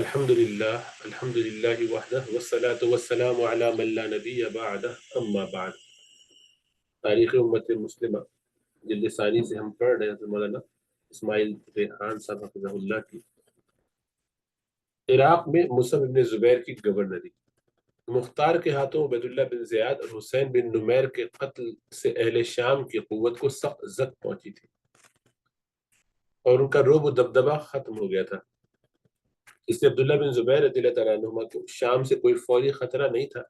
الحمد للہ وحدہ والصلاة والسلام علی من لا نبی بعدہ اما بعد۔ تاریخ امت مسلمہ جلد ثانی سے ہم پڑھ رہے ہیں مولانا اسماعیل ریحان صاحب حفظہ اللہ کی عراق میں مصعب بن زبیر کی گورنری۔ مختار کے ہاتھوں عبید اللہ بن زیاد اور حسین بن نمیر کے قتل سے اہل شام کی قوت کو سخت زد پہنچی تھی اور ان کا رعب و دبدبہ ختم ہو گیا تھا۔ اس لیے عبداللہ بن زبیر رضی اللہ تعالیٰ عنہما کو شام سے کوئی فوری خطرہ نہیں تھا۔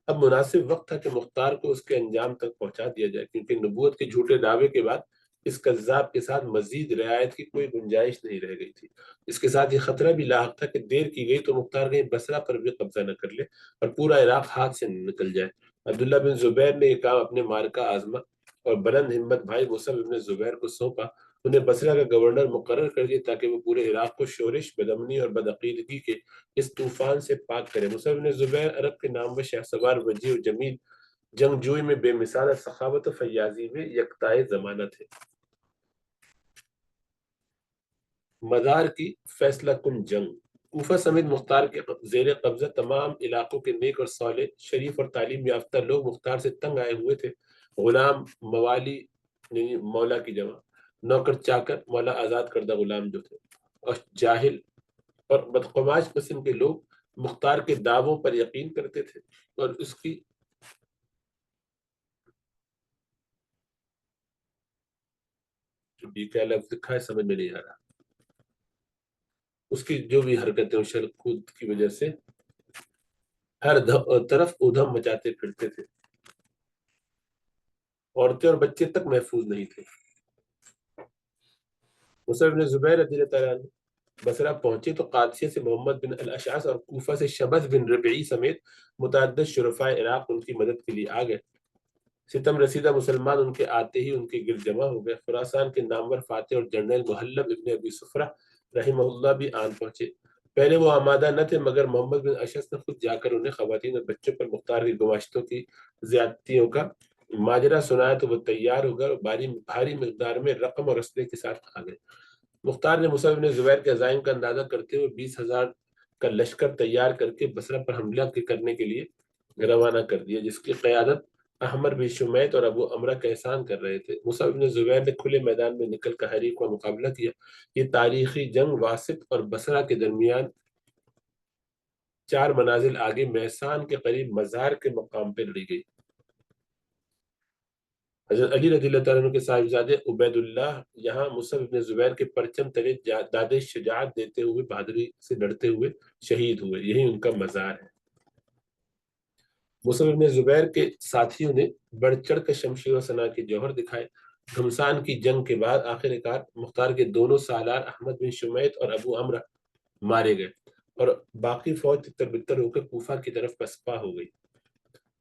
اب مناسب وقت تھا کہ مختار کو اس کے انجام تک پہنچا دیا جائے، کیونکہ نبوت کے جھوٹے دعوے کے بعد اس کذاب کے ساتھ مزید رعایت کی کوئی گنجائش نہیں رہ گئی تھی۔ اس کے ساتھ یہ خطرہ بھی لاحق تھا کہ دیر کی گئی تو مختار کہیں بصرہ پر بھی قبضہ نہ کر لے اور پورا عراق ہاتھ سے نکل جائے۔ عبداللہ بن زبیر نے یہ کام اپنے مارکہ آزما اور بلند ہمت بھائی مصعب بن زبیر کو سونپا، انہیں بصرہ کا گورنر مقرر کر دیا تاکہ وہ پورے عراق کو شورش، بدامنی اور بدعقیدگی کے اس طوفان سے پاک کرے۔ مصعب بن زبیر عرب کے نامور شہسوار، وجیح و جمیل، جنگجوئی میں بے مثال، سخاوت و فیاضی میں یکتائے زمانہ تھے۔ مدار کی فیصلہ کن جنگ۔ کوفہ سمیت مختار کے زیر قبضہ تمام علاقوں کے نیک اور صالح، شریف اور تعلیم یافتہ لوگ مختار سے تنگ آئے ہوئے تھے۔ غلام، موالی یعنی مولا کی جمع، نوکر چاکر، مولا آزاد کردہ غلام جو تھے، اور جاہل اور بدقماش قسم کے لوگ مختار کے دعووں پر یقین کرتے تھے اور اس کی جو کیا لفظ لکھا ہے سمجھ میں نہیں آ رہا، اس کی جو بھی حرکتیں اچھل کود کی وجہ سے ہر طرف ادھم مچاتے پھرتے تھے۔ عورتیں اور بچے تک محفوظ نہیں تھے۔ مصعب بن زبیر رضی اللہ تعالیٰ عنہ بصرہ پہنچے تو قادسیہ سے محمد بن الاشعث اور کوفہ سے شبث بن ربعی سمیت متعدد شرفاء عراق ان کی مدد کے لیے آ گئے۔ ستم رسیدہ مسلمان ان کے آتے ہی ان کے گرد جمع ہو گئے۔ خراسان کے نامور فاتح اور جنرل محلب ابن ابی صفرہ رحمہ اللہ بھی آن پہنچے۔ پہلے وہ آمادہ نہ تھے، مگر محمد بن اشعث نے خود جا کر انہیں خواتین اور بچوں پر مختار کی گماشتوں کی زیادتیوں کا ماجرا سنایا تو وہ تیار ہو گئے اور بھاری مقدار میں رقم اور اسلحے کے ساتھ آ گئے۔ مختار نے مصعب بن زبیر کے عزائم کا اندازہ کرتے ہوئے 20,000 کا لشکر تیار کر کے بصرہ پر حملہ کرنے کے لیے روانہ کر دیا، جس کی قیادت احمر بن شمیت اور ابو امرہ کیسان کر رہے تھے۔ مصعب بن زبیر نے کھلے میدان میں نکل کر حریف کا مقابلہ کیا۔ یہ تاریخی جنگ واسط اور بصرہ کے درمیان 4 منازل آگے میسان کے قریب مزار کے مقام پر لڑی گئی۔ حضرت علی رضی اللہ تعالیٰ عنہ کے صاحبزادے عبید اللہ یہاں مصعب بن زبیر کے پرچم تلے داد شجاعت دیتے ہوئے بہادری سے لڑتے ہوئے شہید ہوئے، یہی ان کا مزار ہے۔ مصعب بن زبیر کے ساتھیوں نے بڑھ چڑھ کر شمشیر و سنا کے جوہر دکھائے۔ گھمسان کی جنگ کے بعد آخر کار مختار کے دونوں سالار احمد بن شمیت اور ابو امرہ مارے گئے اور باقی فوج تتر بتر ہو کر کوفہ کی طرف پسپا ہو گئی۔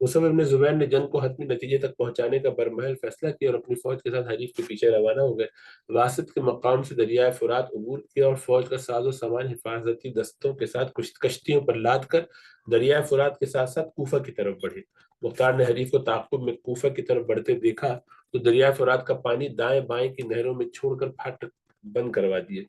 مصعب بن زبیر نے جنگ کو حتمی نتیجے تک پہنچانے کا برمحل فیصلہ کیا اور اپنی فوج کے ساتھ حریف کے پیچھے روانہ ہو گئے۔ واسط کے مقام سے دریائے فرات عبور کیا اور فوج کا ساز و سامان حفاظتی دستوں کے ساتھ کشتیوں پر لاد کر دریائے فرات کے ساتھ ساتھ کوفہ کی طرف بڑھے۔ مختار نے حریف کو تعاقب میں کوفہ کی طرف بڑھتے دیکھا تو دریائے فرات کا پانی دائیں بائیں کی نہروں میں چھوڑ کر پھاٹک بند کروا دیے۔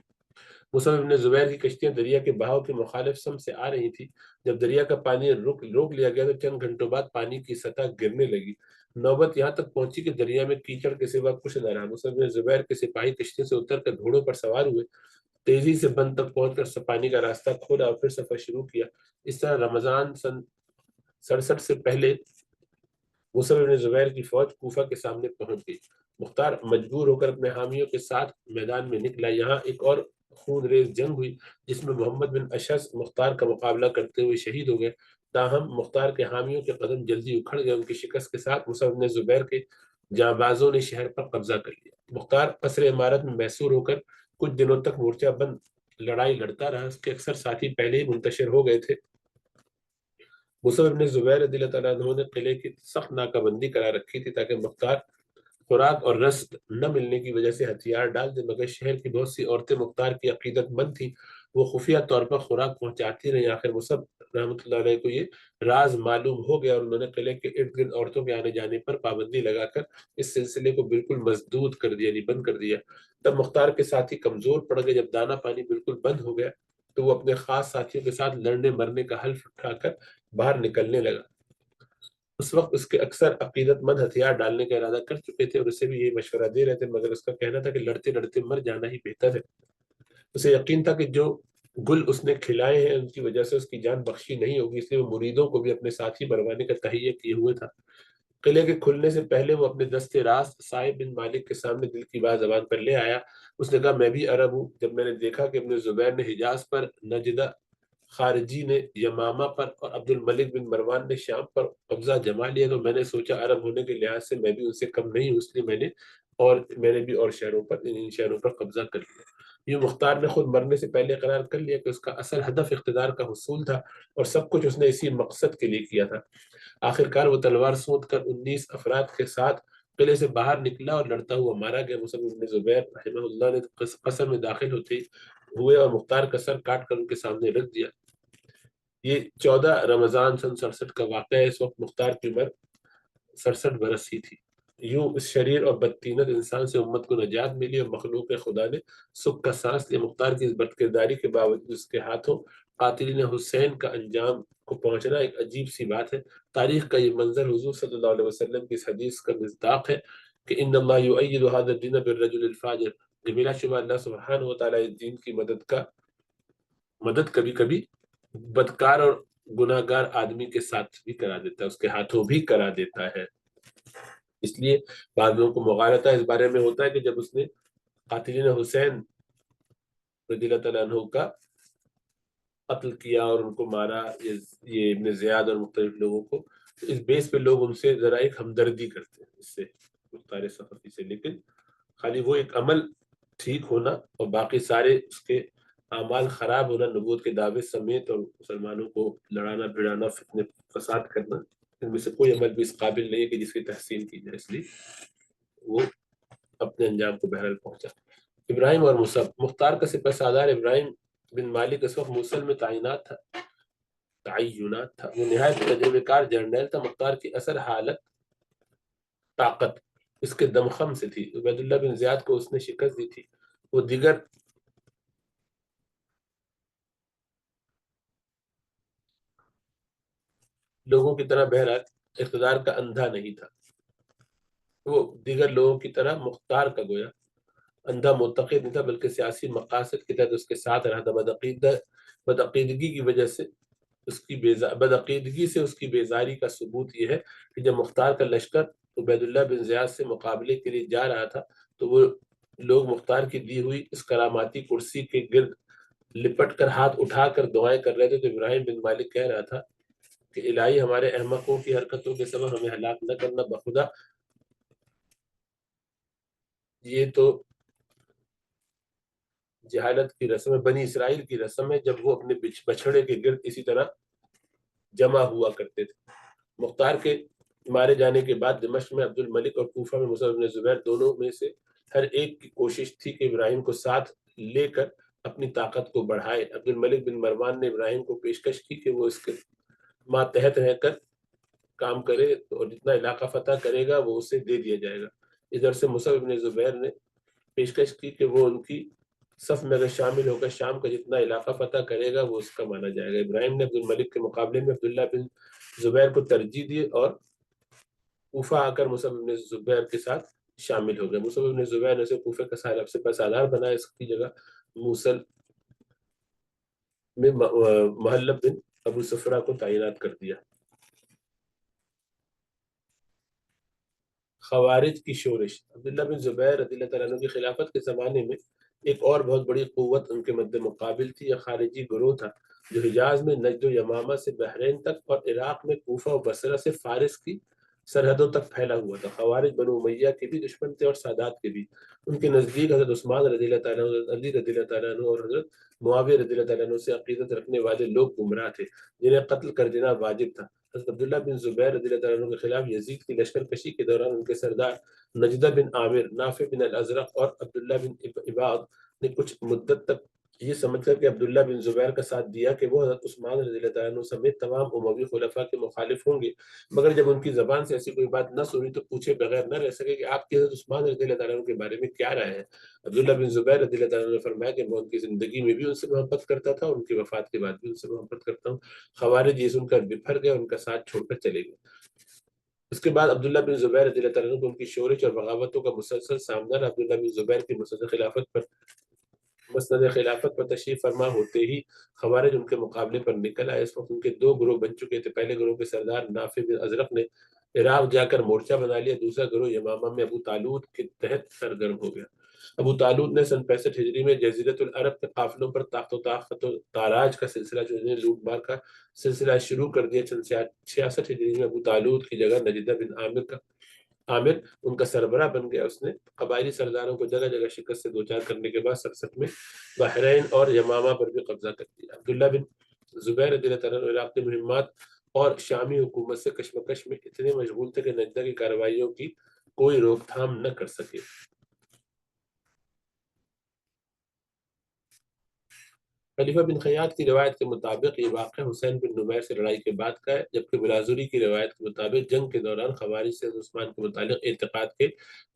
مصعب بن زبیر کی کشتیاں دریا کے بہاؤ کے مخالف سمت سے آ رہی تھی۔ جب دریا کا پانی روک لیا گیا تو چند گھنٹوں بعد پانی کی سطح گرنے لگی۔ نوبت یہاں تک پہنچی کہ دریا میں کیچڑ کے سوا کچھ نہ رہا۔ مصعب بن زبیر کے سپاہی کشتیوں سے اتر کر گھوڑوں پر سوار ہوئے، تیزی سے بند تک پہنچ کر پانی کا راستہ کھولا اور پھر سفر شروع کیا۔ اس طرح رمضان سن 67 سے پہلے مصعب بن زبیر کی فوج کوفہ کے سامنے پہنچ گئی۔ مختار مجبور ہو کر اپنے حامیوں کے ساتھ میدان میں نکلا۔ یہاں ایک اور خون ریز جنگ ہوئی جس میں محمد بن اشعث مختار کا مقابلہ کرتے ہوئے شہید ہو گئے۔ تاہم مختار کے حامیوں کے قدم جلدی اکھڑ گئے۔ ان کی شکست کے ساتھ مصعب بن زبیر کے جانبازوں نے شہر پر قبضہ کر لیا۔ مختار قصر عمارت میں محصور ہو کر کچھ دنوں تک مورچہ بند لڑائی لڑتا رہا۔ اس کے اکثر ساتھی پہلے ہی منتشر ہو گئے تھے۔ مصعب بن زبیر رضی اللہ تعالیٰ عنہ نے قلعے کی سخت ناکہ بندی کرا رکھی تھی تاکہ مختار خوراک اور رزق نہ ملنے کی وجہ سے ہتھیار ڈال دے، مگر شہر کی بہت سی عورتیں مختار کی عقیدت مند تھیں، وہ خفیہ طور پر خوراک پہنچاتی رہیں۔ آخر مصعب رحمۃ اللہ علیہ کو یہ راز معلوم ہو گیا اور انہوں نے قلعے کے ارد گرد عورتوں کے آنے جانے پر پابندی لگا کر اس سلسلے کو بالکل مسدود کر دیا، یعنی بند کر دیا۔ تب مختار کے ساتھی کمزور پڑ گئے۔ جب دانہ پانی بالکل بند ہو گیا تو وہ اپنے خاص ساتھیوں کے ساتھ لڑنے مرنے کا حلف اٹھا کر باہر نکلنے لگا۔ اس وقت اس کے اکثر عقیدت مند ہتھیار ڈالنے کا ارادہ کر چکے تھے اور اسے بھی یہی مشورہ دے رہے تھے، مگر اس کا کہنا تھا کہ لڑتے لڑتے مر جانا ہی بہتر ہے۔ اسے یقین تھا کہ جو گل اس نے کھلائے ہیں ان کی وجہ سے اس کی جان بخشی نہیں ہوگی، اس لیے وہ مریدوں کو بھی اپنے ساتھی بنوانے کا تہیہ کیے ہوئے تھا۔ قلعے کے کھلنے سے پہلے وہ اپنے دستے راست صائب بن مالک کے سامنے دل کی بات زبان پر لے آیا۔ اس نے کہا میں بھی عرب ہوں، جب میں نے دیکھا کہ ابن زبیر نے حجاز پر، نجدہ خارجی نے یمامہ پر اور عبد الملک بن مروان نے شام پر قبضہ جما لیا، تو میں نے سوچا عرب ہونے کے لحاظ سے میں بھی ان سے کم نہیں ہوں، اس لیے میں نے بھی اور شہروں پر، ان شہروں پر قبضہ کر لیا۔ یہ مختار نے خود مرنے سے پہلے قرار کر لیا کہ اس کا اصل ہدف اقتدار کا حصول تھا اور سب کچھ اس نے اسی مقصد کے لیے کیا تھا۔ آخر کار وہ تلوار سونت کر 19 افراد کے ساتھ قلعے سے باہر نکلا اور لڑتا ہوا مارا گیا۔ مصعب بن زبیر رحمہ اللہ نے قصر میں داخل ہوتے ہوئے اور مختار کا سر کاٹ کر ان کے سامنے رکھ دیا۔ یہ 14 رمضان سن 67 کا واقعہ ہے۔ اس وقت مختار کی عمر 67 برس ہی تھی۔ یوں اس شریر اور بدطینت انسان سے امت کو نجات ملی اور مخلوق خدا نے سکھ کا سانس لیا۔ مختار کی اس بد کرداری کے باوجود اس کے ہاتھوں قاتلین حسین کا انجام کو پہنچنا ایک عجیب سی بات ہے۔ تاریخ کا یہ منظر حضور صلی اللہ علیہ وسلم کی اس حدیث کا مصداق ہے کہ ان اللہ یؤید ھذا الدین بالرجل الفاجر، کہ بلا شبہ اللہ سبحانہ و تعالیٰ اس دین کی مدد کبھی کبھی بدکار اور گناہ گار آدمی کے ساتھ بھی کرا دیتا ہے، اس کے ہاتھوں بھی کرا دیتا ہے۔ اس لیے بعض لوگوں کو مغالطہ اس بارے میں ہوتا ہے کہ جب اس نے قاتلین حسین رضی اللہ تعالیٰ عنہ کا قتل کیا اور ان کو مارا، یہ ابن زیاد اور مختلف لوگوں کو، تو اس بیس پہ لوگ ان سے ذرا ایک ہمدردی کرتے ہیں اس سے، مختار ثقفی سے، لیکن خالی وہ ایک عمل ٹھیک ہونا اور باقی سارے اس کے اعمال خراب ہونا، نبوت کے دعوے سمیت، اور مسلمانوں کو لڑانا بھڑانا، فتنے فساد کرنا، ان میں سے کوئی عمل بھی اس قابل نہیں ہے کہ جس کی تحسین کی جائے، اس لیے وہ اپنے انجام کو بہرحال پہنچا۔ ابراہیم اور مصعب۔ مختار کا سپہ سالار ابراہیم بن مالک اس وقت موصل میں تعینات تھا۔ وہ نہایت تجربہ کار جرنیل تھا۔ مختار کی اثر حالت طاقت اس کے دمخم سے تھی۔ عبید اللہ بن زیاد کو اس نے شکست دی تھی۔ وہ دیگر لوگوں کی طرح بہرحال اقتدار کا اندھا نہیں تھا، وہ دیگر لوگوں کی طرح مختار کا گویا اندھا معتقد نہیں تھا، بلکہ سیاسی مقاصد کے تحت اس کے ساتھ رہا تھا۔ بدعقیدگی کی وجہ سے بدعقیدگی سے اس کی بیزاری کا ثبوت یہ ہے کہ جب مختار کا لشکر عبید اللہ بن زیاد سے مقابلے کے لیے جا رہا تھا تو وہ لوگ مختار کی دی ہوئی اس کراماتی کرسی کے گرد لپٹ کر ہاتھ اٹھا کر دعائیں کر رہے تھے، تو ابراہیم بن مالک کہہ رہا تھا کہ الہی ہمارے احمقوں کی حرکتوں کے سبب ہمیں ہلاک نہ کرنا، بخدا یہ تو جہالت کی رسم ہے، بنی اسرائیل کی رسم ہے جب وہ اپنے بچھڑے کے گرد اسی طرح جمع ہوا کرتے تھے۔ مختار کے مارے جانے کے بعد دمشق میں عبد الملک اور کوفہ میں مصعب بن زبیر دونوں میں سے ہر ایک کی کوشش تھی کہ ابراہیم کو ساتھ لے کر اپنی طاقت کو بڑھائے۔ عبد الملک بن مروان نے ابراہیم کو پیشکش کی کہ وہ اس کے ماتحت رہ کر کام کرے اور جتنا علاقہ فتح کرے گا وہ اسے دے دیا جائے گا۔ ادھر سے مصعب بن زبیر نے پیشکش کی کہ وہ ان کی صف میں اگر شامل ہو کر شام کا جتنا علاقہ فتح کرے گا وہ اس کا مانا جائے گا۔ ابراہیم نے عبد الملک کے مقابلے میں عبداللہ بن زبیر کو ترجیح دی اور کوفہ آ کر مصعب بن زبیر کے ساتھ شامل ہو گئے۔ مصعب بن زبیر نے اسے کوفہ کا سپہ سالار بنایا، اس کی جگہ موصل میں محلب بن ابو صفرہ کو تعینات کر دیا۔ خوارج کی شورش۔ عبداللہ بن زبیر رضی اللہ تعالیٰ عنہ کی خلافت کے زمانے میں ایک اور بہت بڑی قوت ان کے مد مقابل تھی۔ یہ خارجی گروہ تھا جو حجاز میں نجد و یمامہ سے بحرین تک اور عراق میں کوفہ و بصرہ سے فارس کی سرحدوں تک پھیلا ہوا تھا۔ خوارج بنو امیہ کے بھی دشمن تھے اور سادات کے بھی۔ ان کے نزدیک حضرت عثمان رضی اللہ تعالیٰ عنہ، علی رضی اللہ تعالیٰ عنہ اور حضرت معاویہ رضی اللہ تعالیٰ عنہ سے عقیدت رکھنے والے لوگ گمراہ تھے جنہیں قتل کر دینا واجب تھا۔ حضرت عبداللہ بن زبیر رضی اللہ تعالیٰ عنہ کے خلاف یزید کی لشکر کشی کے دوران ان کے سردار نجدہ بن عامر، نافع بن الازرق اور عبداللہ بن عباد نے کچھ مدت تک یہ سمجھ کر کہ عبداللہ بن زبیر کا ساتھ دیا کہ وہ حضرت عثمان رضی اللہ تعالیٰ عنہ سمیت تمام اموی خلفاء کے مخالف ہوں گے، مگر جب ان کی زبان سے ایسی کوئی بات نہ سنی تو پوچھے بغیر نہ رہ سکے کہ آپ کی حضرت عثمان رضی اللہ تعالیٰ عنہ کے بارے میں کیا رائے ہے۔ عبداللہ بن زبیر رضی اللہ تعالیٰ عنہ نے فرمایا کہ میں ان کی زندگی میں بھی ان سے محبت کرتا تھا اور ان کی وفات کے بعد بھی ان سے محبت کرتا ہوں۔ خوارج یہ سن کر بپھر گئے اور ان کا ساتھ چھوڑ کر چلے گئے۔ اس کے بعد عبداللہ بن زبیر رضی اللہ تعالیٰ عنہ کو ان کی شورش اور بغاوتوں کا مسلسل سامنا رہا۔ عبداللہ بن زبیر کی مسند خلافت پر تشریف فرما ہوتے ہی خوارج ان کے مقابلے پر نکل آئے۔ اس وقت ان کے دو گروہ بن چکے تھے۔ پہلے گروہ کے سردار نافع بن ازرق نے عراق جا کر مورچہ بنا لیا، دوسرا گروہ یمامہ میں ابو طالوت کے تحت سرگرم ہو گیا۔ ابو طالوت نے سن 65 ہجری میں جزیرت العرب کے قافلوں پر تاخت و تاراج کا سلسلہ جو ہے لوٹ مار کا سلسلہ شروع کر دیا۔ 66 ہجری میں ابو طالوت کی جگہ نجدہ بن عامر ان کا سربراہ بن گیا۔ اس نے قبائلی سرداروں کو جگہ جگہ شکست سے دوچار کرنے کے بعد 67 میں بحرین اور یمامہ پر بھی قبضہ کر دیا۔ عبداللہ بن زبیر رضی اللہ تعالیٰ عنہ عراقی مہمات اور شامی حکومت سے کشمکش میں اتنے مشغول تھے کہ نجدہ کی کارروائیوں کی کوئی روک تھام نہ کر سکے۔ خلیفہ بن خیاط کی روایت کے مطابق یہ واقعہ حسین بن نمیر سے لڑائی کے بعد کا ہے، جبکہ بلازوری کی روایت کے مطابق جنگ کے دوران خوارج سے عثمان کے متعلق اعتقاد کے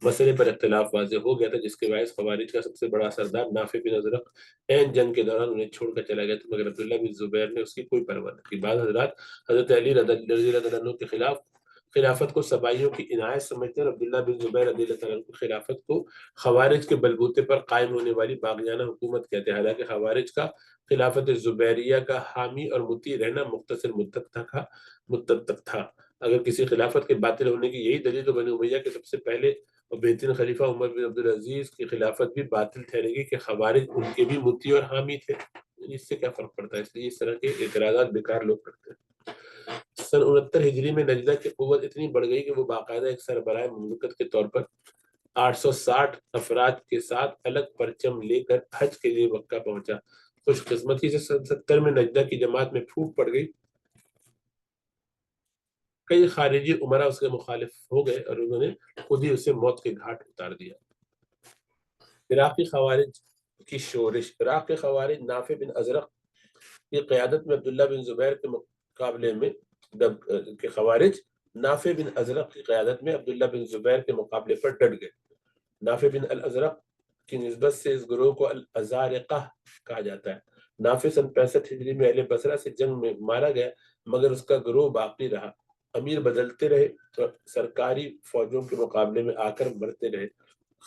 مسئلے پر اختلاف واضح ہو گیا تھا، جس کے باعث خوارج کا سب سے بڑا سردار نافع بن ازرق عین جنگ کے دوران انہیں چھوڑ کر چلا گیا تھا، مگر عبداللہ بن زبیر نے اس کی کوئی پرواہ نہ کی۔ بعض حضرات حضرت علی رضی اللہ عنہ کے خلاف خلافت کو سبائیوں کی عنایت سمجھتے ہیں اور عبداللہ بن زبیر رضی اللہ عنہ کی خلافت کو خوارج کے بلبوتے پر قائم ہونے والی باغیانہ حکومت کہتے ہیں۔ حالانکہ خوارج کا خلافت زبیریہ کا حامی اور مطیع رہنا مختصر مدت تک تھا۔ اگر کسی خلافت کے باطل ہونے کی یہی دلیل تو بنی امیہ کے سب سے پہلے اور بہترین خلیفہ عمر بن عبدالعزیز کی خلافت بھی باطل ٹھہرے گی کہ خوارج ان کے بھی مطیع اور حامی تھے۔ اس سے کیا فرق پڑتا ہے؟ اس لیے اس طرح کے اعتراضات بیکار لوگ کرتے ہیں۔ سن 69 ہجری میں نجدہ کی قوت اتنی بڑھ گئی کہ وہ باقاعدہ ایک سربراہ مملکت کے طور پر 860 افراد کے ساتھ الگ پرچم لے کر حج کے لیے مکہ پہنچا۔ خوش قسمتی سے 70 میں نجدہ کی جماعت میں پھوٹ پڑ گئی۔ کئی خارجی عمرہ اس کے مخالف ہو گئے اور انہوں نے خود ہی اسے موت کے گھاٹ اتار دیا۔ عراقی خوارج کی شورش۔ عراق کے خوارج نافع بن ازرق کی قیادت میں عبداللہ بن زبیر کے مقابلے میں خوارج نافع بن ازرق کی قیادت میں عبداللہ بن زبیر کے مقابلے پر ڈٹ گئے۔ نافع بن الازرق کی نسبت سے اس گروہ کو الازارقہ کہا جاتا ہے۔ نافع سن 65 ہجری میں اہل بصرہ سے جنگ میں مارا گیا، مگر اس کا گروہ باقی رہا۔ امیر بدلتے رہے اور سرکاری فوجوں کے مقابلے میں آ کر مرتے رہے۔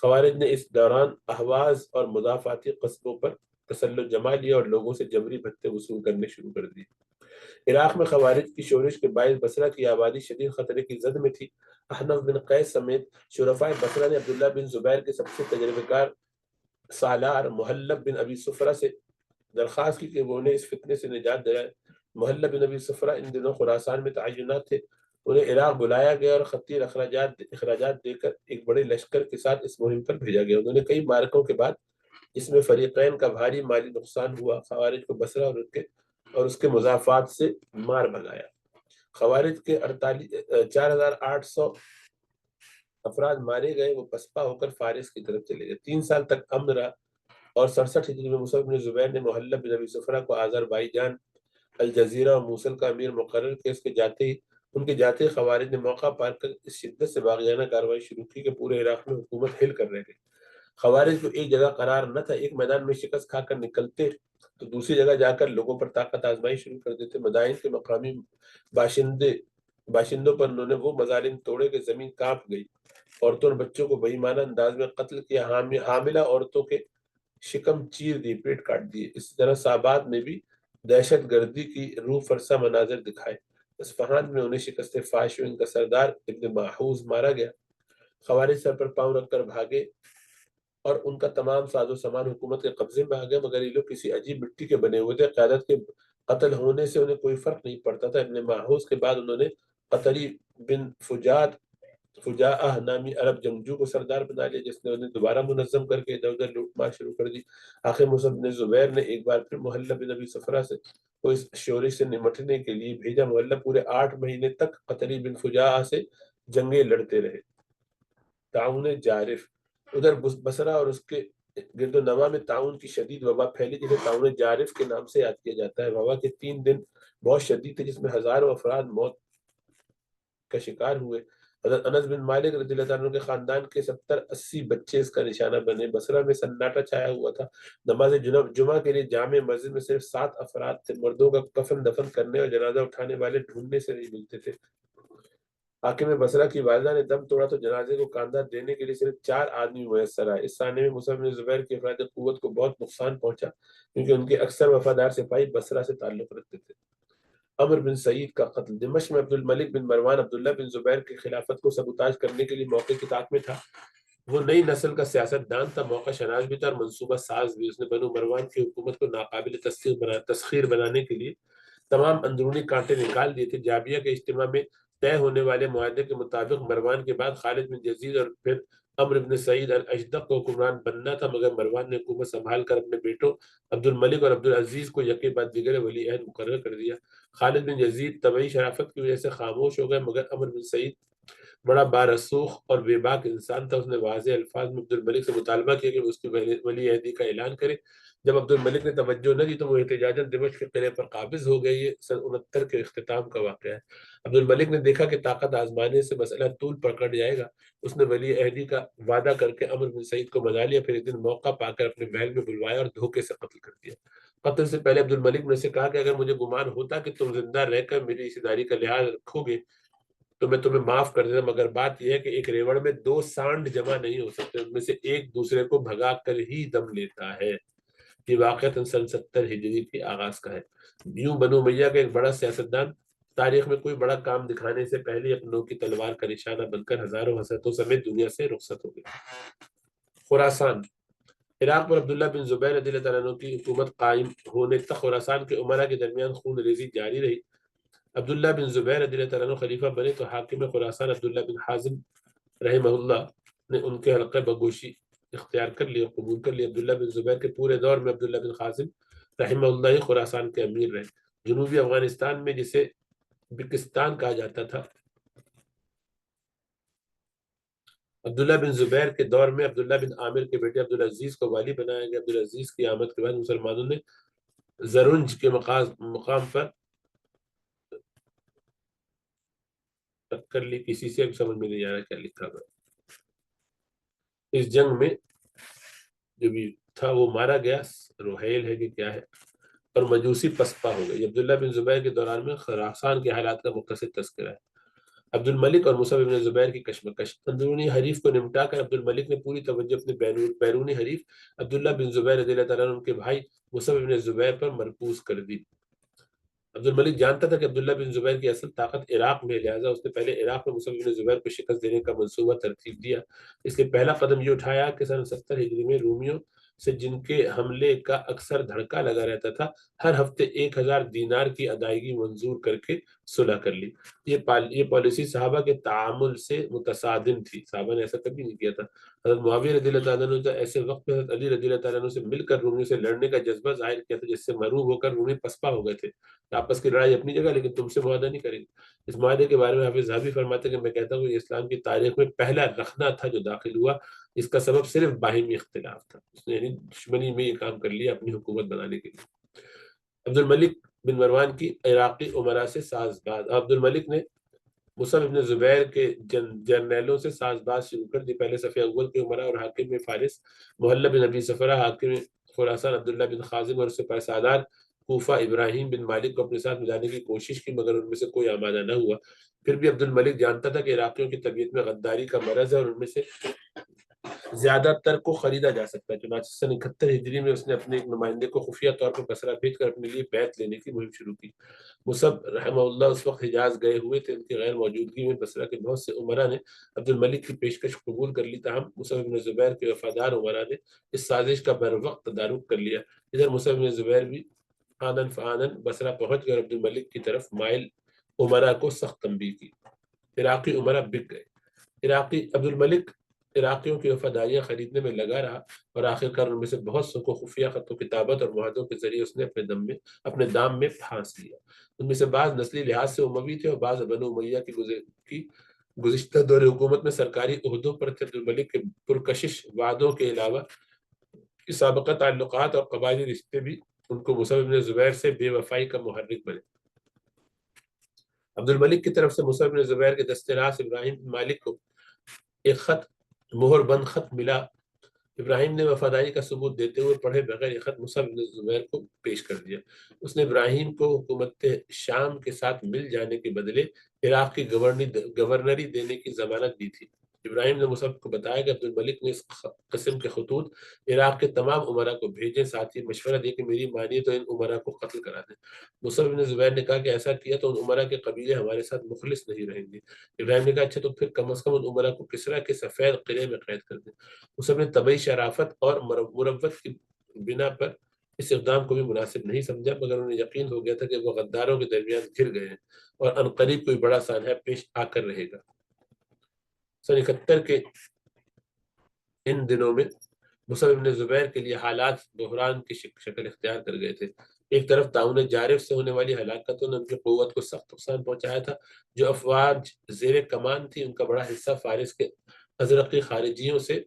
خوارج نے اس دوران احواز اور مضافاتی قصبوں پر تسلط جما لیا اور لوگوں سے جبری بھتے وصول کرنے شروع کر دیے۔ عراق میں خوارج کی شورش کے باعث بصرہ کی آبادی شدید خطرے کی زد میں تھی۔ احنف بن قیس سمیت شرفاء بصرہ نے عبداللہ بن زبیر کے سب سے تجربہ کار سالار محلب بن ابی صفرہ سے درخواست کی کہ وہ انہیں اس فتنے سے نجات دلائے۔ محلب بن ابی صفرہ ان دنوں خراسان میں تعینات تھے۔ انہیں عراق بلایا گیا اور خطیر اخراجات دے کر ایک بڑے لشکر کے ساتھ اس مہم پر بھیجا گیا۔ انہوں نے کئی معرکوں کے بعد جس میں فریقین کا بھاری مالی نقصان ہوا، خوارج کو بصرہ اور اس کے مضافات سے مار بھگایا۔ خوارج کے 4800 افراد مارے گئے، وہ پسپا ہو کر فارس کی طرف چلے گئے۔ 3 سال تک امن رہا اور 67 ہجری میں مصعب بن زبیر نے محلب بن ابی صفرہ کو آذربائیجان، الجزیرہ اور موصل کا امیر مقرر کیا۔ ان کے جاتے ہی خوارج نے موقع پا کر اس شدت سے باغیانہ کارروائی شروع کی کہ پورے عراق میں حکومت ہل کر رہ گئی۔ خوارج کو ایک جگہ قرار نہ تھا، ایک میدان میں شکست کھا کر نکلتے تو دوسری جگہ جا کر لوگوں پر طاقت آزمائی شروع کر دیتے۔ مدائن کے مقامی باشندوں پر انہوں نے وہ مظالم توڑے کہ زمین کانپ گئی۔ عورتوں اور بچوں کو بے ایمانہ انداز میں قتل کیا، حاملہ عورتوں کے شکم چیر دیے، پیٹ کاٹ دیے۔ اسی طرح صابات میں بھی دہشت گردی کی روح فرسا مناظر دکھائے۔ اصفہان میں انہیں شکست فاش ہوئی، ان کا سردار ابن ماحوظ مارا گیا۔ خوارج سر پر پاؤں رکھ کر بھاگے اور ان کا تمام ساز و سامان حکومت کے قبضے میں آ گیا، مگر یہ لوگ کسی عجیب مٹی کے بنے ہوئے تھے۔ قیادت کے قتل ہونے سے انہیں کوئی فرق نہیں پڑتا تھا۔ ابن ماحوظ کے بعد انہوں نے قطری بن فجاعہ نامی عرب جنگجو کو سردار بنا لیا، جس نے انہیں دوبارہ منظم کر کے ادھر ادھر لوٹ مار شروع کر دی۔ آخر مصعب بن زبیر نے ایک بار پھر محلب بن ابی صفرہ کو اس شورش سے نمٹنے کے لیے بھیجا۔ محلب پورے 8 مہینے تک قطری بن فجاعہ سے جنگیں لڑتے رہے۔ تعاون جارف۔ ادھر بصرہ اور اس کے گرد و نواح میں تعاون کی شدید وبا پھیلی جسے تعاون جارف کے نام سے یاد کیا جاتا ہے۔ وبا کے 3 دن بہت شدید تھے جس میں ہزاروں افراد موت کا شکار ہوئے۔ حضرت انس بن مالک رضی اللہ عنہ کے خاندان کے 70-80 بچے اس کا نشانہ بنے۔ بصرہ میں سناٹا چھایا ہوا تھا۔ نماز جمعہ کے لیے جامع مسجد میں صرف 7 افراد تھے۔ مردوں کا کفن دفن کرنے اور جنازہ اٹھانے والے ڈھونڈنے سے نہیں ملتے تھے۔ حاکم بصرہ کی والدہ نے دم توڑا تو جنازے کو کاندھا دینے کے لیے صرف 4 آدمی میسر آئے۔ اس سانے میں مصعب بن زبیر کی افراد قوت کو بہت نقصان پہنچا کیونکہ ان کے اکثر وفادار سپاہی بصرہ سے تعلق رکھتے تھے۔ عمر بن سعید کا قتل۔ دمشق میں عبد الملک بن مروان عبداللہ بن زبیر کی خلافت کو سبوتاژ کرنے کے لیے موقع کی طاق میں تھا۔ وہ نئی نسل کا سیاست دان تھا، موقع شناس بھی تھا اور منصوبہ ساز بھی۔ اس نے بنو مروان کی حکومت کو ناقابل تسخیر بنانے کے لیے تمام اندرونی کانٹے نکال دیے تھے۔ جابیہ کے اجتماع میں طے ہونے والے معاہدے کے مطابق مروان کے بعد خالد بن یزید اور پھر عمر بن سعید الاشدق کو حکمران بننا تھا، مگر مروان نے حکومت سنبھال کر اپنے بیٹوں عبد الملک اور عبد العزیز کو یکے بعد دیگر ولی عہد مقرر کر دیا۔ خالد بن یزید طبعی شرافت کی وجہ سے خاموش ہو گئے، مگر عمر بن سعید بڑا بارسوخ اور بے باک انسان تھا۔ اس نے واضح الفاظ میں عبد الملک سے مطالبہ کیا کہ وہ اس کی ولی عہدی کا اعلان کرے۔ جب عبد الملک نے توجہ نہ دی تو وہ احتجاجاً دمشق کے قلعے پر قابض ہو گئے۔ یہ سن 69 کے اختتام کا واقعہ ہے۔ عبد الملک نے دیکھا کہ طاقت آزمانے سے مسئلہ طول پکڑ جائے گا۔ اس نے ولی عہدی کا وعدہ کر کے عمر بن سعید کو منا لیا، پھر ایک دن موقع پا کر اپنے محل میں بلوایا اور دھوکے سے قتل کر دیا۔ قتل سے پہلے عبد الملک نے سے کہا کہ اگر مجھے گمان ہوتا کہ تم زندہ رہ کر میری اس داری کا لحاظ رکھو گے تو میں تمہیں معاف کر دیتا، مگر بات یہ ہے کہ ایک ریوڑ میں 2 سانڈ جمع نہیں ہو سکتے، ان میں سے ایک دوسرے کو بھگا کر ہی دم لیتا ہے۔ یہ واقعہ سن 70 ہجری کے آغاز کا ہے۔ یوں بنو امیہ کا ایک بڑا سیاستدان تاریخ میں کوئی بڑا کام دکھانے سے پہلے اپنوں کی تلوار کا نشانہ بن کر ہزاروں حسرتوں سمیت دنیا سے رخصت ہو گئے۔ خراسان۔ عراق پر عبداللہ بن زبیر رضی اللہ عنہ کی حکومت قائم ہونے تک خراسان کے امراء کے درمیان خون ریزی جاری رہی۔ عبداللہ بن زبیر رضی اللہ عنہ خلیفہ بنے تو حاکم خراسان عبداللہ بن حازم رحمہ اللہ نے ان کے حلقہ بگوشی اختیار کر لیا، قبول کر لیا۔ عبداللہ بن زبیر کے پورے دور میں عبداللہ بن حازم رحمہ اللہ ہی خراسان کے امیر رہے۔ جنوبی افغانستان میں جسے بکستان کہا جاتا تھا، عبداللہ بن زبیر کے دور میں عبداللہ بن عامر کے بیٹے عبدالعزیز کو والی بنایا گیا۔ عبدالعزیز کی آمد کے بعد مسلمانوں نے زرنج کے مقام پر ٹکر لی۔ کسی سے بھی سمجھ میں نہیں آ رہا کیا لکھا ہوا۔ اس جنگ میں جو بھی تھا وہ مارا گیا، روحیل ہے کہ کیا ہے، اور مجوسی پسپا ہو گئی۔ عبداللہ بن زبیر کے دوران میں خراسان کے حالات کا مختصر تذکرہ ہے۔ عبد الملک اور مصعب بن زبیر کی کشمکش۔ اندرونی حریف کو نمٹا کر عبد الملک نے پوری توجہ اپنے بیرونی حریف عبداللہ بن زبیر رضی اللہ تعالیٰ عنہ کے بھائی مصعب بن زبیر پر مرکوز کر دی۔ عبد الملک جانتا تھا کہ عبداللہ بن زبیر کی اصل طاقت عراق میں، لہٰذا اس نے پہلے عراق میں مصعب بن زبیر کو شکست دینے کا منصوبہ ترتیب دیا۔ اس لیے پہلا قدم یہ اٹھایا کہ سن 70 ہجری میں رومیوں سے جن کے حملے کا اکثر دھڑکا لگا رہتا تھا، ہر ہفتے 1000 دینار کی ادائیگی منظور کر کے صلح کر لی۔ یہ پالیسی صحابہ کے تعامل سے متصادم تھی، صحابہ نے ایسا کبھی نہیں کیا تھا۔ حضرت معاویہ رضی اللہ تعالیٰ عنہ ایسے وقت میں حضرت علی رضی اللہ تعالیٰ عنہ سے مل کر رومیوں سے لڑنے کا جذبہ ظاہر کیا تھا، جس سے مروب ہو کر رومی پسپا ہو گئے تھے۔ آپس کی لڑائی اپنی جگہ، لیکن تم سے معاہدہ نہیں کریں گے۔ اس معاہدے کے بارے میں حافظ ذہبی فرماتے ہیں کہ میں کہتا ہوں کہ اسلام کی تاریخ میں پہلا رخنہ تھا جو داخل ہوا، اس کا سبب صرف باہمی اختلاف تھا۔ اس نے یعنی دشمنی میں یہ کام کر لیا اپنی حکومت بنانے کے لیے۔ عبد الملک بن مروان کی عراقی امراء سے ساز باز۔ عبد الملک نے مصعب بن زبیر کے جرنیلوں سے ساز باز شروع کر دی۔ پہلے صف اول کے امراء اور حاکم میں فارس محلہ بن ابی صفرہ، حاکم خراسان عبداللہ بن خازم اور سپہ سالار کوفہ ابراہیم بن مالک کو اپنے ساتھ ملانے کی کوشش کی، مگر ان میں سے کوئی آمادہ نہ ہوا۔ پھر بھی عبد الملک جانتا تھا کہ عراقیوں کی طبیعت میں غداری کا مرض ہے اور ان میں سے زیادہ تر کو خریدا جا سکتا ہے۔ چنانچہ سن 71 ہجری میں اس نے اپنے ایک نمائندے کو خفیہ طور پر بصرہ بھیج کر اپنے لیے بیعت لینے کی مہم شروع کی۔ مصعب رحمہ اللہ اس وقت حجاز گئے ہوئے تھے۔ ان کی غیر موجودگی میں بصرہ کے بہت سے امراء نے عبد الملک کی پیشکش قبول کر لی، تاہم مصعب بن زبیر کے وفادار امراء نے اس سازش کا بروقت تدارک کر لیا۔ ادھر مصعب بن زبیر بھی آنن فآنن بصرہ پہنچ کر عبد الملک کی طرف مائل امراء کو سخت تنبیہ کی۔ عراقی امراء بک گئے۔ عبد الملک عراقیوں کی وفاداریاں خریدنے میں لگا رہا اور آخرکار ان میں سے بہت سو کو خفیہ خط و کتابت اور معاہدوں کے ذریعے اس نے اپنے دام میں پھانس لیا۔ ان میں سے بعض نسلی لحاظ سے اموی تھے اور بعض بنو امیہ کی گزشتہ دور حکومت میں سرکاری عہدوں پر تھے۔ عبد الملک کے پرکشش وعدوں کے علاوہ کہ سابقہ تعلقات اور قبائلی رشتے بھی ان کو مصعب بن زبیر سے بے وفائی کا محرک بنے۔ عبد الملک کی طرف سے مصعب بن زبیر کے دست راست ابراہیم بن مالک کو ایک خط، مہر بند خط ملا۔ ابراہیم نے وفاداری کا ثبوت دیتے ہوئے پڑھے بغیر یہ خط مصعب بن زبیر کو پیش کر دیا۔ اس نے ابراہیم کو حکومت شام کے ساتھ مل جانے کے بدلے عراق کی گورنری دینے کی ضمانت دی تھی۔ ابراہیم نے مصعب کو بتایا کہ عبد الملک نے اس قسم کے خطوط عراق کے تمام امراء کو بھیجے، ساتھ ہی مشورہ دیا کہ میری مانیے تو ان امراء کو قتل کرا دیں۔ مصعب بن زبیر نے کہا کہ ایسا کیا تو ان امراء کے قبیلے ہمارے ساتھ مخلص نہیں رہیں گے۔ ابراہیم نے کہا اچھا تو پھر کم از کم ان امراء کو کسریٰ کے سفید قلعے میں قید کر دیں۔ مصعب نے طبعی شرافت اور مروت کی بنا پر اس اقدام کو بھی مناسب نہیں سمجھا، مگر انہیں یقین ہو گیا تھا کہ وہ غداروں کے درمیان گر گئے ہیں اور عنقریب کوئی بڑا سانحہ پیش آ کر رہے گا۔ سن 71 کے ان دنوں میں مصعب بن زبیر کے لیے حالات بحران کی شکل اختیار کر گئے تھے۔ ایک طرف تعاون جارف سے ہونے والی ہلاکتوں نے ان کی قوت کو سخت نقصان پہنچایا تھا۔ جو افواج زیر کمان تھی ان کا بڑا حصہ فارس کے ازرقی خارجیوں سے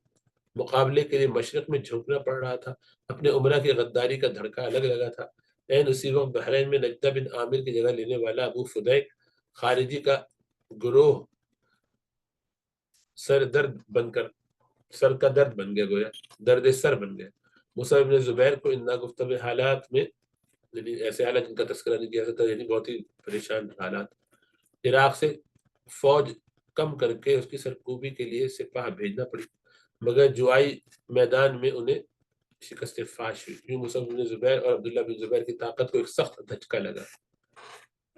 مقابلے کے لیے مشرق میں جھونکنا پڑ رہا تھا۔ اپنے عمرہ کی غداری کا دھڑکا الگ لگا تھا۔ اسی وقت بحرین میں نجدہ بن عامر کی جگہ لینے والا ابو فدیک خارجی کا گروہ سر کا درد بن گیا، گویا درد سر بن گیا۔ مصعب بن زبیر کو ان ناگفتہ حالات میں، یعنی ایسے حالات جن کا تذکرہ نہیں کیا جاتا، یعنی بہت ہی پریشان حالات، عراق سے فوج کم کر کے اس کی سرکوبی کے لیے سپاہ بھیجنا پڑی، مگر جوائی میدان میں انہیں شکست فاش ہوئی۔ یوں مصعب بن زبیر اور عبداللہ بن زبیر کی طاقت کو ایک سخت دھچکا لگا۔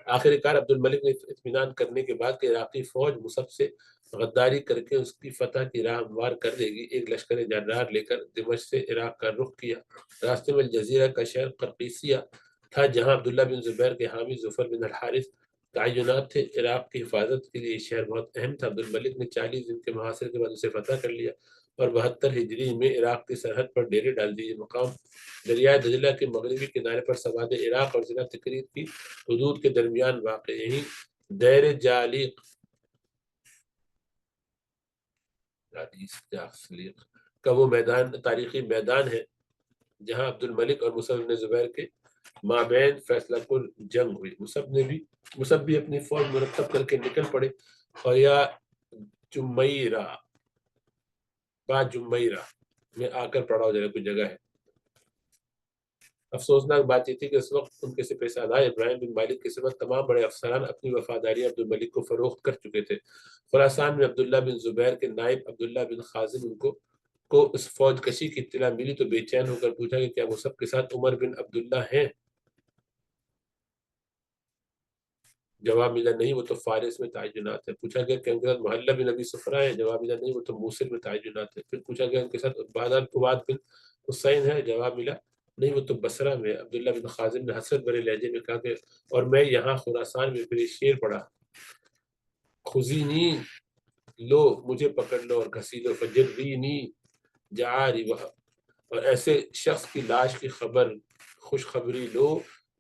آخر کار عبد الملک نے اطمینان کرنے کے بعد کہ عراقی فوج مصعب سے غداری کر کے اس کی فتح کی راہ ہموار کر دے گی، ایک لشکر جرار لے کر دمشق سے عراق کا رخ کیا۔ راستے میں الجزیرہ کا شہر قرقیسیہ تھا جہاں عبداللہ بن زبیر کے حامی ظفر بن الحارث تعینات تھے۔ عراق کی حفاظت کے لیے یہ شہر بہت اہم تھا۔ عبد الملک نے 40 دن کے محاصرے کے بعد اسے فتح کر لیا اور 72 ہجری میں عراق کی سرحد پر ڈیرے ڈال دیے۔ مقام دریائے دجلہ کے مغربی کنارے پر سواد عراق اور ضلع تکریت کی حدود کے درمیان واقع یہی دیر جالیق کا وہ میدان، تاریخی میدان ہے جہاں عبد الملک اور مصعب بن زبیر کے مابین فیصلہ کن جنگ ہوئی۔ مصعب بھی اپنی فوج مرتب کر کے نکل پڑے اور یا جمیرہ میں آ کر پڑا ہو جائے کوئی جگہ ہے۔ افسوسناک بات یہ تھی کہ اس وقت ان کے سپہ سالار ابراہیم بن مالک کے سوا تمام بڑے افسران اپنی وفاداری عبد الملک کو فروخت کر چکے تھے۔ خراسان میں عبداللہ بن زبیر کے نائب عبداللہ بن خازن ان کو اس فوج کشی کی اطلاع ملی تو بے چین ہو کر پوچھا کہ کیا مصعب کے ساتھ عمر بن عبداللہ ہیں؟ جواب ملا نہیں، وہ تو فارس میں تعینات ہے۔ پوچھا گیا کہ ان کے ساتھ محلہ بن ابی صفرہ ہے؟ جواب ملا نہیں، وہ تو موصل میں تعینات ہے۔ پھر پوچھا گیا ان کے ساتھ عباد بن حسین ہے؟ جواب ملا نہیں، وہ تو بصرہ میں۔ عبداللہ بن خازن نے حسرت بھرے لہجے میں کہا کہ اور میں یہاں خراسان میں، پھر شعر پڑھا، خذینی، لو مجھے پکڑ لو اور گھسیلو، فجرینی جعاری، اور ایسے شخص کی لاش کی خوشخبری لو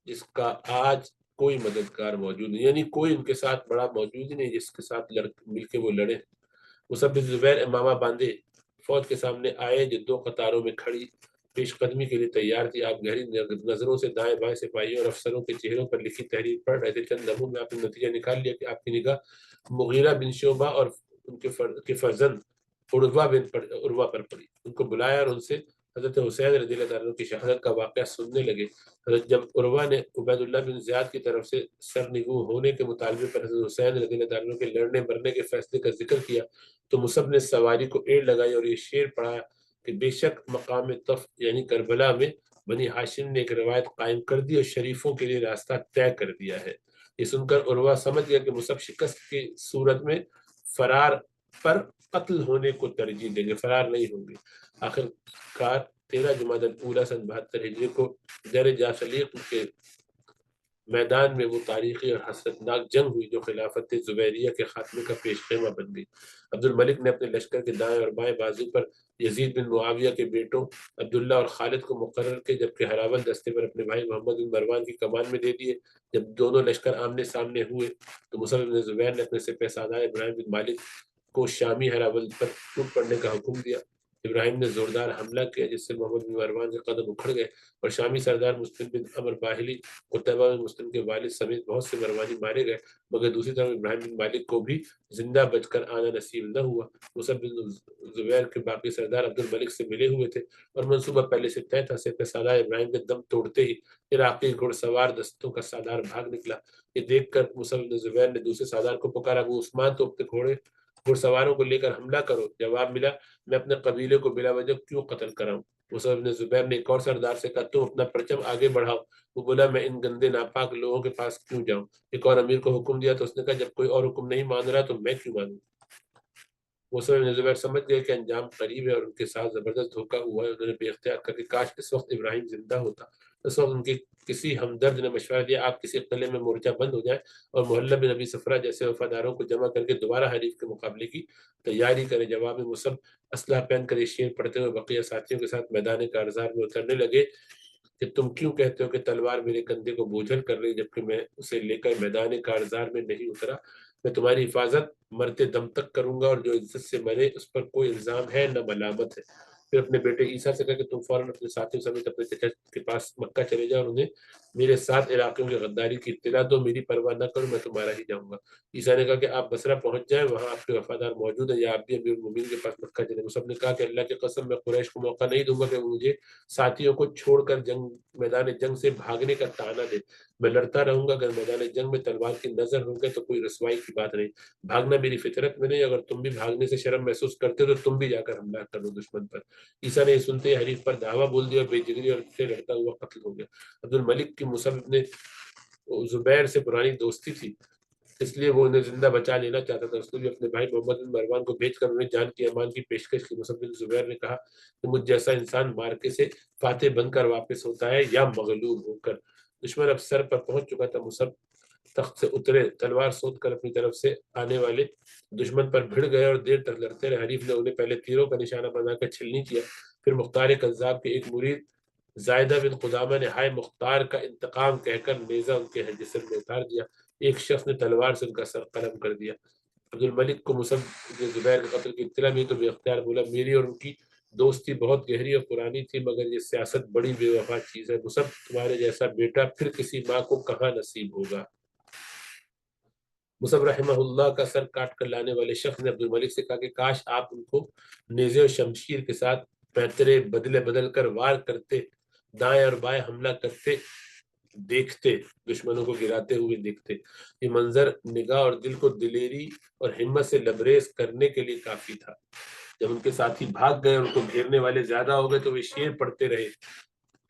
جس کا آج کوئی مددگار موجود نہیں، یعنی کوئی ان کے ساتھ بڑا موجود ہی نہیں جس کے ساتھ مل کے وہ لڑے۔ مصعب بن زبیر امامہ باندھے فوج کے سامنے آئے جو 2 قطاروں میں کھڑی پیش قدمی کے لیے تیار تھی۔ آپ گہری نظروں سے دائیں بائیں سپاہیوں اور افسروں کے چہروں پر لکھی تحریر پڑھ رہے تھے۔ چند لمحوں میں آپ نے نتیجہ نکال لیا کہ آپ کی نگاہ مغیرہ بن شعبہ اور ان کے فرزند عروہ پر پڑی۔ ان کو بلایا اور ان سے حضرت حسین رضی اللہ عنہ کی شہادت کا واقعہ سننے لگے۔ جب عروہ نے عبید اللہ بن زیاد کی طرف سے سرنگوں ہونے کے مطالبے پر حضرت حسین رضی اللہ عنہ کے لڑنے مرنے کے فیصلے کا ذکر کیا تو مصعب نے سواری کو ایڑ لگائی اور یہ شعر پڑھا کہ بے شک مقام طف یعنی کربلا میں بنی ہاشم نے ایک روایت قائم کر دی اور شریفوں کے لیے راستہ طے کر دیا ہے۔ یہ سن کر عروہ سمجھ گیا کہ مصعب شکست کی صورت میں فرار پر قتل ہونے کو ترجیح دیں گے، فرار نہیں ہوں گے۔ آخر کار 13 جمادی الاولیٰ سن 72 ہجری کو دیر جاثلیق کے میدان میں وہ تاریخی اور حسرتناک جنگ ہوئی جو خلافت زبیریہ کے خاتمے کا پیش خیمہ بن گئی۔ عبد الملک نے اپنے لشکر کے دائیں اور بائیں بازو پر یزید بن معاویہ کے بیٹوں عبداللہ اور خالد کو مقرر کے جبکہ ہراول دستے پر اپنے بھائی محمد بن مروان کی کمان میں دے دیے۔ جب دونوں لشکر آمنے سامنے ہوئے تو مصعب بن زبیر نے اپنے سپہ سالار ابراہیم بن مالک کو شامی ہراول پر ٹوٹ پڑنے کا حکم دیا۔ ابراہیم نے زوردار حملہ کیا جس سے محمد بن مروان کے قدم اکھڑ گئے اور شامی سردار مسلم بن عمر باہلی قتیبہ بن مسلم کے والد سمیت بہت سے مروانی مارے گئے، مگر دوسری طرف ابراہیم بن مالک کو بھی زندہ بچ کر آنا نصیب نہ ہوا۔ مصعب بن زبیر کے باقی سردار عبد الملک سے ملے ہوئے تھے اور منصوبہ پہلے سے طے تھا۔ سپہ سالار ابراہیم کے دم توڑتے ہی عراقی گھڑ سوار دستوں کا سالار بھاگ نکلا۔ یہ دیکھ کر مصعب بن زبیر نے دوسرے سالار کو پکارا، ابو عثمان، تو اپنے گھڑ سواروں کو لے کر حملہ کرو۔ جواب ملا، میں اپنے قبیلے کو بلا وجہ کیوں قتل کراؤں؟ مصعب بن زبیر نے ایک اور سردار سے کہا، تم اپنا پرچم آگے بڑھاؤ۔ وہ بولا، میں ان گندے ناپاک لوگوں کے پاس کیوں جاؤں؟ ایک اور امیر کو حکم دیا تو اس نے کہا، جب کوئی اور حکم نہیں مان رہا تو میں کیوں مانوں؟ مصعب بن زبیر سمجھ گئے کہ انجام قریب ہے اور ان کے ساتھ زبردست دھوکہ ہوا ہے۔ انہوں نے بے اختیار کر کے کاش اس وقت ابراہیم زندہ ہوتا۔ اس وقت ان کے کسی ہمدرد نے مشورہ دیا، آپ کسی قلعے میں مورچہ بند ہو جائیں اور محلہ بن ابی صفرہ جیسے وفاداروں کو جمع کر کے دوبارہ حریف کے مقابلے کی تیاری کریں۔ جواب میں مصعب اسلحہ پہن کر یہ شعر پڑھتے ہوئے بقیہ ساتھیوں کے ساتھ میدان کارزار میں اترنے لگے کہ تم کیوں کہتے ہو کہ تلوار میرے کندھے کو بوجھل کر رہی جبکہ میں اسے لے کر میدان کارزار میں نہیں اترا؟ میں تمہاری حفاظت مرتے دم تک کروں گا اور جو عزت سے مرے اس پر کوئی الزام ہے نہ ملامت ہے۔ پھر اپنے بیٹے عیسیٰ سے کہا کہ تم فوراً اپنے ساتھیوں سمیت اپنے چچا کے پاس مکہ چلے جاؤ اور انہیں میرے ساتھ علاقیوں کی غداری کی اطلاع دو، میری پرواہ نہ کرو، میں تمہارا ہی جاؤں گا۔ عیسیٰ نے کہا کہ آپ بصرہ پہنچ جائیں، وہاں آپ کے وفادار موجود ہیں، یا آپ بھی امیر المومنین کے پاس مکہ چلیں۔ مصعب نے کہا کہ اللہ کی قسم، میں قریش کو موقع نہیں دوں گا کہ وہ مجھے ساتھیوں کو چھوڑ کر میدان جنگ سے بھاگنے کا طعنہ دے۔ میں لڑتا رہوں گا، اگر میدان جنگ میں تلوار کی نظر ہوں گے تو کوئی رسوائی کی بات نہیں۔ بھاگنا میری فطرت میں نہیں، اگر تم بھی بھاگنے سے شرم محسوس کرتے ہو تو تم بھی جا کر حملہ کرو دشمن پر۔ عیسیٰ نے یہ سنتے ہی حریف پر دعویٰ بول دیا اور بے جگری اور پھر لڑتا ہوا قتل ہو گیا۔ عبد الملک کی مصعب نے زبیر سے پرانی دوستی تھی، اس لیے وہ انہیں زندہ بچا لینا چاہتا تھا۔ اس نے بھی اپنے بھائی محمد بن مروان کو بھیج کر انہیں جان کی امان کی پیشکش کی۔ مصعب بن زبیر نے کہا کہ مجھ جیسا انسان مارکے سے فاتح بن کر واپس ہوتا ہے یا مغلوب ہو کر؟ دشمن اب سر پر پہنچ چکا تھا۔ مصعب تخت سے اترے، تلوار سوت کر اپنی طرف سے آنے والے دشمن پر بھڑ گئے اور دیر تک لڑتے رہے۔ حریف نے انہیں پہلے تیروں کا نشانہ بنا کر چھلنی کیا، پھر مختار کذاب کے ایک مرید زائدہ بن قدامہ نے ہائے مختار کا انتقام کہہ کر نیزہ ان کے جسم میں اتار دیا۔ ایک شخص نے تلوار سے ان کا سر قلم کر دیا۔ عبد الملک کو مصعب بن زبیر کے قتل کی اطلاع ملی تو بے اختیار بولا، میری اور ان کی دوستی بہت گہری اور پرانی تھی، مگر یہ سیاست بڑی بے وفا چیز ہے۔ مصعب، تمہارے جیسا بیٹا پھر کسی ماں کو کہاں نصیب ہوگا؟ مصعب رحمہ اللہ کا سر کاٹ کر لانے والے شخص نے عبد الملک سے کہا کہ کاش آپ ان کو نیزے و شمشیر کے ساتھ پیترے بدلے بدل کر وار کرتے، دائیں اور بائیں حملہ کرتے دیکھتے، دشمنوں کو گراتے ہوئے دیکھتے۔ یہ منظر نگاہ اور دل کو دلیری اور ہمت سے لبریز کرنے کے لیے کافی تھا۔ جب ان کے ساتھی بھاگ گئے اور ان کو گھیرنے والے زیادہ ہو گئے تو وہ شعر پڑھتے رہے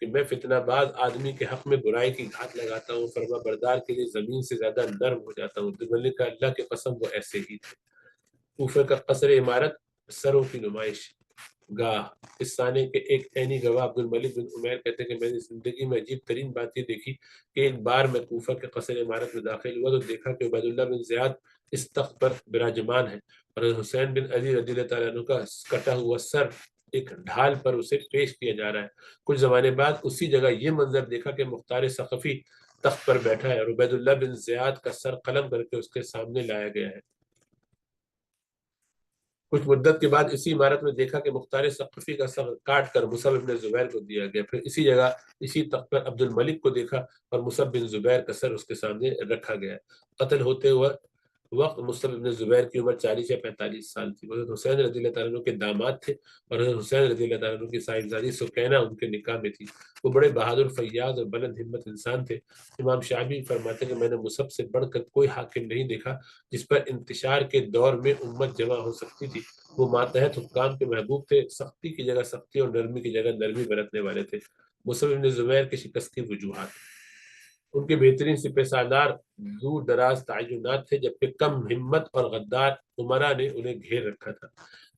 کہ میں فتنہ باز آدمی کے حق میں برائی کی گھات لگاتا ہوں، فرما بردار کے لیے زمین سے زیادہ نرم ہو جاتا ہوں۔ عبد الملک کا اللہ کی قسم وہ ایسے ہی تھے۔ کوفہ کا قصر عمارت، سروں کی نمائش گاہ۔ اس سانے کے ایک عینی گواہ عبد الملک بن عمیر کہتے ہیں کہ میں نے زندگی میں عجیب ترین بات یہ دیکھی کہ ایک بار میں کوفہ کے قصر عمارت میں داخل ہوا تو دیکھا کہ عبید اللہ بن زیاد اس تخت پر براجمان ہے اور حسین بن علی رضی اللہ تعالیٰ عنہ کا کٹا ہوا سر ایک ڈھال پر اسے پیش کیا جا رہا ہے۔ کچھ زمانے بعد اسی جگہ یہ منظر دیکھا کہ مختار ثقفی تخت پر بیٹھا ہے اور عبید اللہ بن زیاد کا سر قلم کر کے اس کے سامنے لایا گیا ہے۔ کچھ مدت کے بعد اسی عمارت میں دیکھا کہ مختار ثقفی کا سر کاٹ کر مصعب بن زبیر کو دیا گیا، پھر اسی جگہ اسی تخت پر عبد الملک کو دیکھا اور مصعب بن زبیر کا سر اس کے سامنے رکھا گیا۔ قتل ہوتے ہوئے وقت مصعب بن زبیر کی عمر 40 یا 45 سال تھی۔ حضرت حسین رضی اللہ تعالیٰ عنہ کے داماد تھے اور حضرت حسین رضی اللہ تعالیٰ عنہ کی صاحبزادی سکینہ ان کے نکاح میں تھی۔ وہ بڑے بہادر، فیاض اور بلند ہمت انسان تھے۔ امام شعبی فرماتے ہیں کہ میں نے مصعب سے بڑھ کر کوئی حاکم نہیں دیکھا جس پر انتشار کے دور میں امت جمع ہو سکتی تھی۔ وہ ماتحت حکام کے محبوب تھے، سختی کی جگہ سختی اور نرمی کی جگہ نرمی برتنے والے تھے۔ مصعب بن زبیر کی شکست کی وجوہات: ان کے بہترین سپہ سالار دور دراز تعینات تھے جبکہ کم ہمت اور غدار امراء نے انہیں گھیر رکھا تھا۔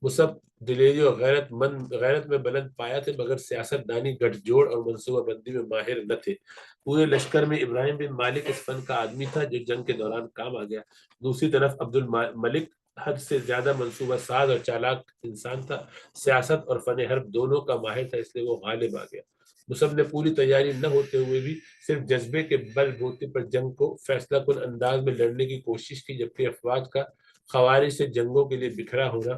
مصعب دلیری اور غیرت میں بلند پایا تھے مگر سیاست دانی، گٹھ جوڑ اور منصوبہ بندی میں ماہر نہ تھے۔ پورے لشکر میں ابراہیم بن مالک اس فن کا آدمی تھا جو جنگ کے دوران کام آ گیا۔ دوسری طرف عبد الملک حد سے زیادہ منصوبہ ساز اور چالاک انسان تھا، سیاست اور فن حرب دونوں کا ماہر تھا، اس لیے وہ غالب آ گیا۔ مصعب نے پوری تیاری نہ ہوتے ہوئے بھی صرف جذبے کے بل بوتے پر جنگ کو فیصلہ کن انداز میں لڑنے کی کوشش کی، جبکہ افواج کا خوارج سے جنگوں کے لیے بکھرا ہونا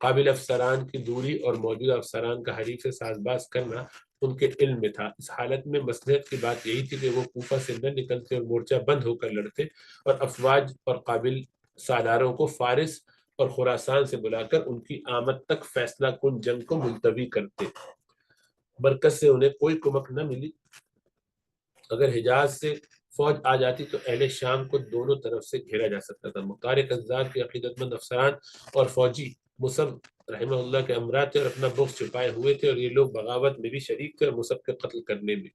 قابل افسران کی دوری اور موجودہ افسران کا حریف سے ساز باز کرنا ان کے علم میں تھا۔ اس حالت میں مصلحت کی بات یہی تھی کہ وہ کوفہ سے نہ نکلتے اور مورچہ بند ہو کر لڑتے اور افواج اور قابل سالاروں کو فارس اور خراسان سے بلا کر ان کی آمد تک فیصلہ کن جنگ کو ملتوی کرتے۔ مرکز سے انہیں کوئی کمک نہ ملی۔ اگر حجاز سے فوج آ جاتی تو اہل شام کو دونوں طرف سے گھیرا جا سکتا تھا۔ مختار کذاب کے عقیدت مند افسران اور فوجی مصعب رحمہ اللہ کے امراء تھے اور اپنا بغض چھپائے ہوئے تھے، اور یہ لوگ بغاوت میں بھی شریک تھے اور مصعب کے قتل کرنے میں۔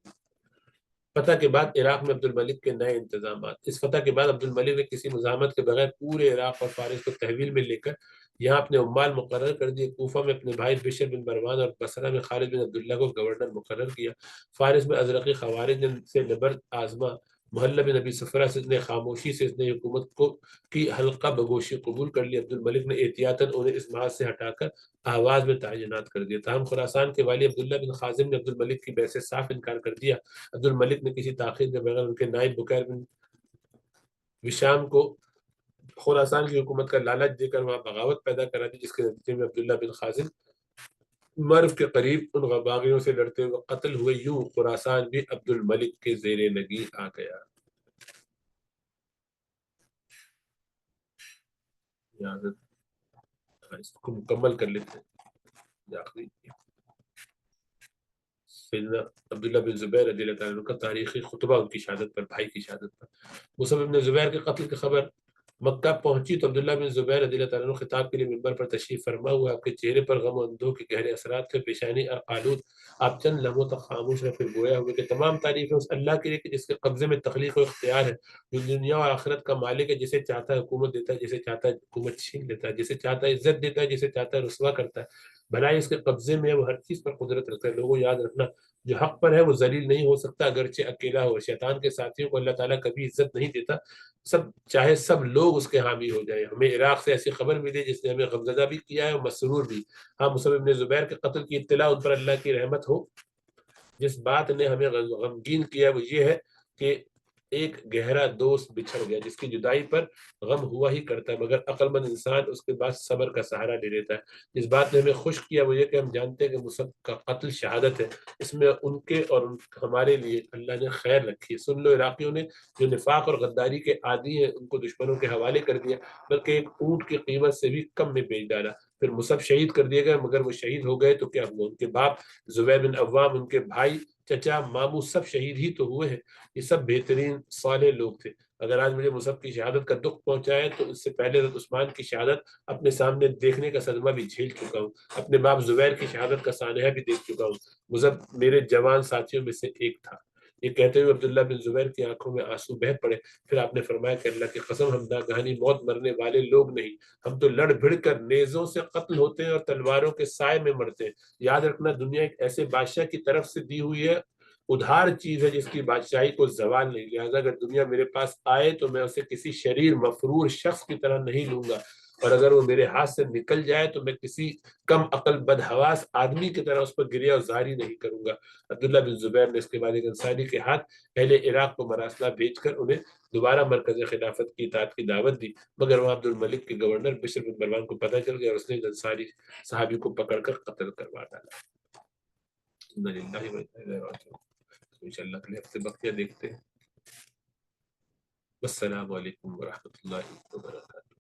فتح کے بعد عراق میں عبد الملک کے نئے انتظامات۔ اس فتح کے بعد عبد الملک نے کسی مزاحمت کے بغیر پورے عراق اور فارس کو تحویل میں لے کر یہاں اپنے عمال مقرر کر دیے۔ کوفہ میں اپنے بھائی بشر بن مروان اور بصرہ میں خالد بن عبداللہ کو گورنر مقرر کیا۔ فارس میں ازرقی خوارج سے نبرد آزما محلہ بن ابی صفرہ نے خاموشی سے اس نے حکومت کی حلقہ بگوشی قبول کر لی۔ عبد الملک نے احتیاطاً انہیں اس محاذ سے ہٹا کر آواز میں تعینات کر دیا۔ تاہم خراسان کے والی عبداللہ بن خازم نے عبد الملک کی بیعت سے صاف انکار کر دیا۔ عبد الملک نے کسی تاخیر کے بغیر ان کے نائب بکیر بن وشام کو خراسان کی حکومت کا لالچ دے کر وہاں بغاوت پیدا کرا دی، جس کے نتیجے میں عبداللہ بن خازم مرو کے قریب ان باغیوں سے لڑتے ہوئے قتل ہوئے۔ یوں خراسان بھی عبد الملک کے زیر نگی آ گیا۔ اس کو مکمل کر لیتے ہیں۔ آخری سیدنا عبداللہ بن زبیر رضی اللہ تعالیٰ عنہ کا تاریخی خطبہ ان کی شہادت پر، بھائی کی شہادت پر۔ مصعب بن زبیر کے قتل کی خبر مکہ پہنچی تو عبداللہ بن زبیر رضی اللہ تعالیٰ عنہ خطاب کے لیے منبر پر تشریف فرما ہوا۔ آپ کے چہرے پر غم و اندوہ کے گہرے اثرات تھے، پیشانی آلود۔ آپ چند لمحوں تک خاموش رہے، پھر گویا ہوئے کہ تمام تعریفیں اس اللہ کے لیے کہ جس کے قبضے میں تخلیق و اختیار ہے، جو دنیا اور آخرت کا مالک ہے، جسے چاہتا ہے حکومت دیتا ہے، جسے چاہتا ہے حکومت چھین لیتا ہے، جسے چاہتا ہے عزت دیتا ہے، جسے چاہتا ہے رسوا کرتا ہے۔ بھلائی اس کے قبضے میں ہے، وہ ہر چیز پر قدرت رکھتا ہے۔ لوگوں یاد رکھنا، جو حق پر ہے وہ ذلیل نہیں ہو سکتا اگرچہ اکیلا ہو۔ شیطان کے ساتھیوں کو اللہ تعالیٰ کبھی عزت نہیں دیتا، چاہے سب لوگ اس کے حامی ہو جائیں۔ ہمیں عراق سے ایسی خبر ملی جس نے ہمیں غمزدہ بھی کیا ہے اور مسرور بھی۔ ہاں، مصعب بن زبیر کے قتل کی اطلاع ان پر اللہ کی رحمت ہو۔ جس بات نے ہمیں غمگین کیا وہ یہ ہے کہ ایک گہرا دوست بچھڑ گیا، جس کی جدائی پر غم ہوا ہی کرتا ہے، مگر عقل مند انسان اس کے بعد صبر کا سہارا لے لیتا ہے۔ جس بات نے ہمیں خوش کیا وہ یہ کہ ہم جانتے ہیں کہ مصعب کا قتل شہادت ہے، اس میں ان کے اور ہمارے لیے اللہ نے خیر رکھی ہے۔ سن لو، عراقیوں نے جو نفاق اور غداری کے عادی ہیں ان کو دشمنوں کے حوالے کر دیا، بلکہ ایک اونٹ کی قیمت سے بھی کم میں بیچ ڈالا۔ پھر مصعب شہید کر دیے گئے، مگر وہ شہید ہو گئے تو کیا ہوا؟ ان کے باپ زبیر بن عوام، ان کے بھائی، چچا، ماموں سب شہید ہی تو ہوئے ہیں۔ یہ سب بہترین صالح لوگ تھے۔ اگر آج مجھے مصعب کی شہادت کا دکھ پہنچا ہے تو اس سے پہلے حضرت عثمان کی شہادت اپنے سامنے دیکھنے کا صدمہ بھی جھیل چکا ہوں، اپنے باپ زبیر کی شہادت کا سانحہ بھی دیکھ چکا ہوں۔ مصعب میرے جوان ساتھیوں میں سے ایک تھا۔ یہ کہتے ہوئے عبداللہ بن زبیر کی آنکھوں میں آنسو بہہ پڑے۔ پھر آپ نے فرمایا کہ اللہ کی قسم، ہم ناگہانی موت مرنے والے لوگ نہیں، ہم تو لڑ بھڑ کر نیزوں سے قتل ہوتے ہیں اور تلواروں کے سائے میں مرتے ہیں۔ یاد رکھنا، دنیا ایک ایسے بادشاہ کی طرف سے دی ہوئی ہے، ادھار چیز ہے جس کی بادشاہی کو زوال نہیں۔ لہٰذا اگر دنیا میرے پاس آئے تو میں اسے کسی شریر مفرور شخص کی طرح نہیں لوں گا، اور اگر وہ میرے ہاتھ سے نکل جائے تو میں کسی کم عقل بدحواس آدمی کی طرح اس پر گریہ و زاری نہیں کروں گا۔ عبداللہ بن زبیر نے اس کے بعد ایک انصاری کے ہاتھ اہل عراق کو مراسلہ بھیج کر انہیں دوبارہ مرکز خلافت کی اطاعت کی دعوت دی، مگر وہاں عبد الملک کے گورنر بشر بن مروان کو پتہ چل گیا اور اس نے انصاری صحابی کو پکڑ کر قتل کروا ڈالا۔ انشاءاللہ اگلے ہفتے بقیہ دیکھتے ہیں۔ السلام علیکم ورحمۃ اللہ وبرکاتہ۔